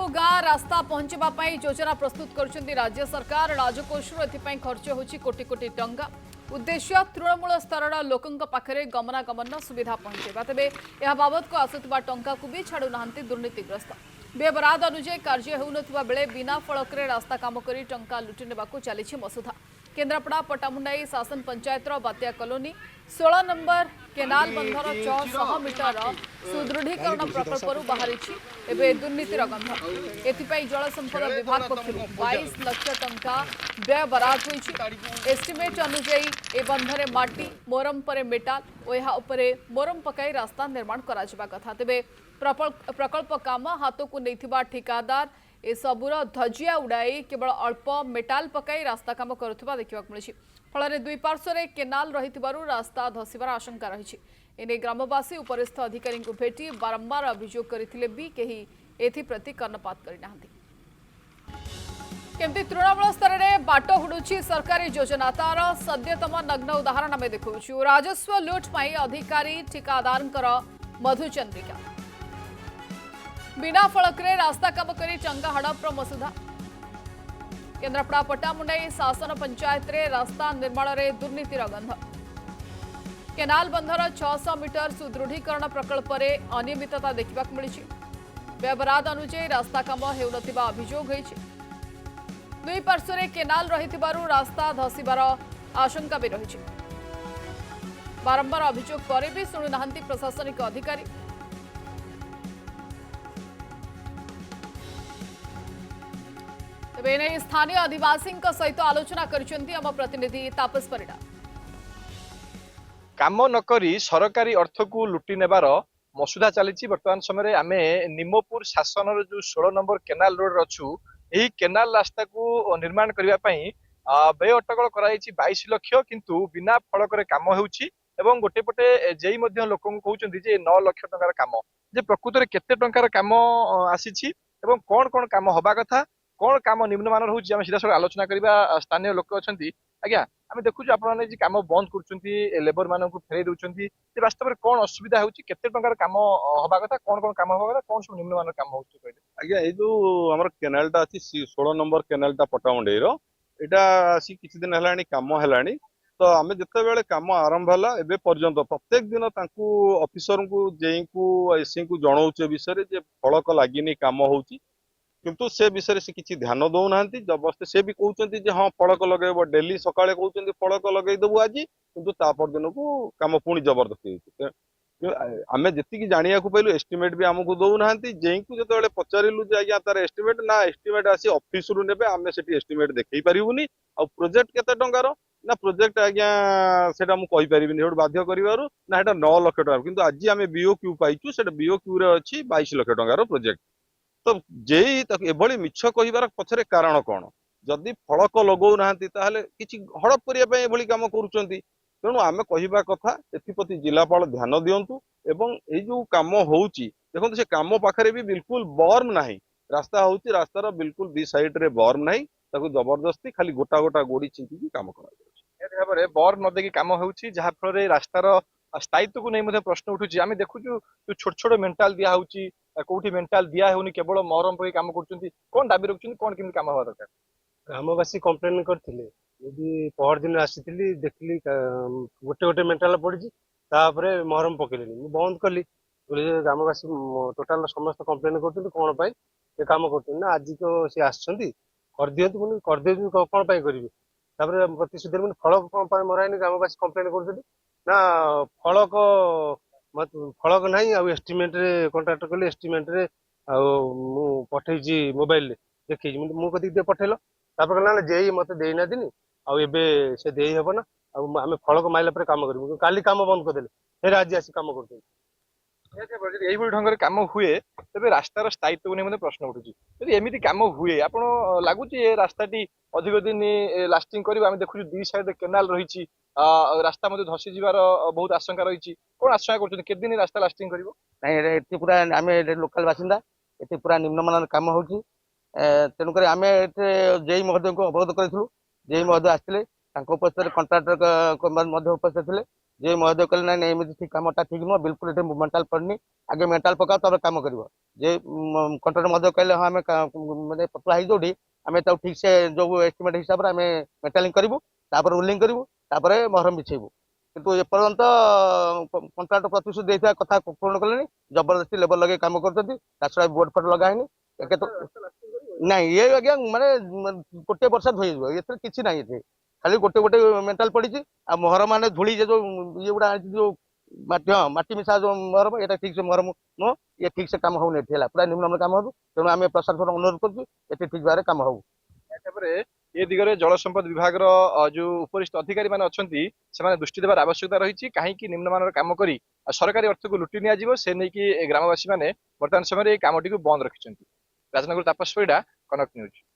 गाँ गाँ रास्ता पहुंचवा योजना प्रस्तुत कर राज्य सरकार। राजकोष खर्च होची कोटी कोटी टंका। उद्देश्य तृणमूल स्तर लोकों पाखे गमनागमन सुविधा पहुंचेगा। तेबे यह बाबद को आसुवा टंका को भी छाड़ुना दुर्नीतिग्रस्त। व्यवराध अनुଯାयी कार्य होउनथिबा बेले बिना फलक रास्ता काम करी टंका लुटि नेबाकू चली मसुधा। केन्द्रापड़ा पटामुंडाई शासन पंचायतर बात्या कॉलोनी 16 नंबर केनाल बंधर 600 मीटर सुदृढ़ीकरण प्रकल्प बाहरी एवं दुर्नीतिर गंध। एथिपाई जल संपद विभाग पक्षर 22 लाख टंका व्यय बराद होइछि। एस्टिमेट अनुଯାयी ए बंधरे माटी मोरम पर मेटाल और यह मोरम पकाई रास्ता निर्माण करा कथा। तेबे प्रकल्प काम हाथ को नहीं ठिकादार ए सबुर धजिया उड़ाई केवल अल्प मेटाल पकाई रास्ता काम करुवा देखा मिली। फल दुई पार्श्व केनाल रही रास्ता धसबार आशंका रही। एने ग्रामवासी उपरिस्थ अधिकारी को भेटी बारंबार अभियोग करथिले भी केही एथिप्रति कर्णपात करना। केमती तृणमूल स्तर में बाट हुड़ुछि सरकारी योजना तार सद्यतम नग्न उदाहरण आम देखु। राजस्व लुट अधिकारी ठिकादार मधुचंद्रिका बिना फलक रास्ता काम करी टंका हड़पर मसुधा। केन्द्रापड़ा पटामुंडाई शासन पंचायत रे रास्ता निर्माण रे दुर्नीतिर गंध। केनाल बंधर 600 मीटर सुदृढ़ीकरण प्रकल्प रे अनियमितता देखा मिली। व्यवराध अनुଯାयी रास्ता काम हेउनथिबा अभियोग होइछि। दुई पार्श्व केनाल रही रास्ता धसबार आशंका भी रही। बारंबार अभियोग पर भी शुणुना प्रशासनिक अधिकारी। तेबे नहीं स्थानीय आदिवासी सहित आलोचना करछन्ती आम प्रतिनिधि तापस परिडा। काम नकरी सरकारी अर्थ को लुटि नेबार मसुदा चली। बर्तमान समय आम निमपुर शासन जो 16 नंबर केनाल रोड अच्छू यही केनाल रास्ता को निर्माण करने व्यय अटकल कर 22 लाख किंतु बिना फलक काम होउछि। गोटे पटे जेई लोक कहते 9 लाख टंकार काम जे प्रकृत में केते टंकार काम आसी कौन कौन काम हवा कथा कौन काम निम्नमान होउछि आम सीधा आलोचना करबा। स्थानीय लोक अच्छा आज्ञा आम देखु आपने काम बंद कर लेबर मान फेरई दौरान वास्तव में कौन असुविधा होउछि केते टंकार काम हवा कथा कौन कौन काम हवा कथा कौन सब निम्नमान काम होउछि कहले। आज्ञा ये जो आम केनालटा अच्छी 16 नंबर केनालटा पटामुंडई एटा आसी किछि दिन हेलानी काम हेलानी तो आम जिते काम आरंभ है एबे पर्यंत प्रत्येक दिन ऑफिसर को जेई को एसई को जनाऊे विषय जे फलक लगिनी काम होउछि किंतु से विषय से किसी ध्यान दौना जबरदस्ती से भी कहते हाँ फलक लगे डेली सकाଳେ कहते फलक लगेदेबू आज किंतु तापर दिन को काम पुणी जबरदस्ती आम जी जाना पाइलु एस्टिमेट भी आमको दौना जे को जो पचारू आज्ञा तार एस्टिमेट ना एस्टिमेट आसी ऑफिस रु ने आम से एस्टिमेट देखई पारूनी आ प्रोजेक्ट केते टंकार ना प्रोजेक्ट आज्ञा से मुझे बाध्य कर ना 9 लाख टंका किंतु आज आम बीओक्यू पाइचु से बीओक्यू रे अच्छी 22 लाख टंकार प्रोजेक्ट तो जेई एभली मिछ कहिबार पछरे कारण कौन जदि फलक लगौना किसी हड़प करने काम करुँच तेणु आम कहवा कथा एप्रति जिलापाल ध्यान दिंतु एवं ये जो काम होउची देखो से काम पाखरे भी बिल्कुल बर्म नहीं रास्ता होउची रास्तार बिल्कुल दी साइड रे बर्म नहीं ताकू जबरदस्ती खाली गोटा गोटा गोड़ी छिंकी काम करा बर्म न देखी काम होउची जहा फल रास्तार स्थायित्व को नहीं प्रश्न उठुची। आम देखु जो छोट छोट मेंटाल दिया होउची कोठी मेंटाल दिया होनी केवल मरम पे काम करछन्ती कोन दाबी रखछन्ती कोन किन काम हवा दरकार। ग्रामवासी कंप्लेन करथिले यदि पहर दिन आसीथिली देखली गोटे गोटे मेंटाल पड़ी तापरे मरम पकेलेनी मु बंद कली ग्रामवासी टोटाल समस्त कंप्लेन करथि कोन पाई ए काम करथि ना आज तो से आछन्ती कर दियंतु मुनि कर देबी कोन पाई करबी तापरे प्रतिशुद्ध मुनि फलक कोन पाई मराइनी ग्रामवासी कंप्लेन करथि ना फलक फलक नहीं आ एस्टिमेट रे कॉन्ट्रैक्टर कले एस्टिमेट रे आ मु पठेजी मोबाइल रे देखि मु कदी दे पठेलो तापर कहला जेई मते देइना दिनी आ एबे से देई हेबो ना आ आमे फलक माइला पर काम करबो काली काम बंद कर देले फेर आज आसी काम करते यही ढंग काम हुए तेज रास्तार स्थायित्व को नहीं प्रश्न उठुची यदि एमती काम हुए आपड़ लगुच रास्ताटी अधिक दिन लास्टिंग कर देखु दी साइड केनाल रही रास्ता धसी जीवार बहुत आशंका रही कौन आशंका कर दिन रास्ता लास्टिंग कर पूरा आम लोकाल बासिंदा ये पूरा निम्नमान काम हो तेणुक आम जेई महोदय को अवगत करूँ जेई महोदय आसते उपस्थित कंट्राक्टर उपस्थित थे जे महोदय कहले ना एमती ठीक कामटा ठीक नुह बिल्कुल ये मेंटाल पड़नी आगे मेंटाल पकाओ तब काम कर जे कंट्राक्टर महोदय कहले हाँ आम मैंने पतला ही जोड़ी आम ठीक से जो एस्टिमेट हिसाब से आम मेटालिंग करूँ रुलिंग करूँ मरम बिछेबू किंतु एपर्यंत कंट्राक्ट प्रतिश्रुति देता कथा पूर्ण कले जबरदस्ती लेबर लगे काम कर बोर्ड फोर्ड लगानी नहीं ये आज्ञा माने गोटे वर्ष धोई ये किसी ना ये खाली गोटे गोटे मेंटाल पड़ी आ मोहर माने धूली जो ये गुड़ा जो माटी हाँ माटी मिशा जो मोहरम ये ठीक से मोहरम नुह ये ठीक से काम होने पूरा निम्न काम हो तेणु आम प्रशासन अनुरोध कर ठीक भाव काम हो ए दिगरे जल संपद विभाग जो उपरिस्थ अधिकारी माने अछंती सेमाने दृष्टि देवार आवश्यकता रही कहीं निम्नमान काम करी सरकारी अर्थ को लुटि निया से नहीं कि ग्रामवासी माने वर्तमान समय काम बंद रखिंट राजनगर तापस परिडा कनक न्यूज।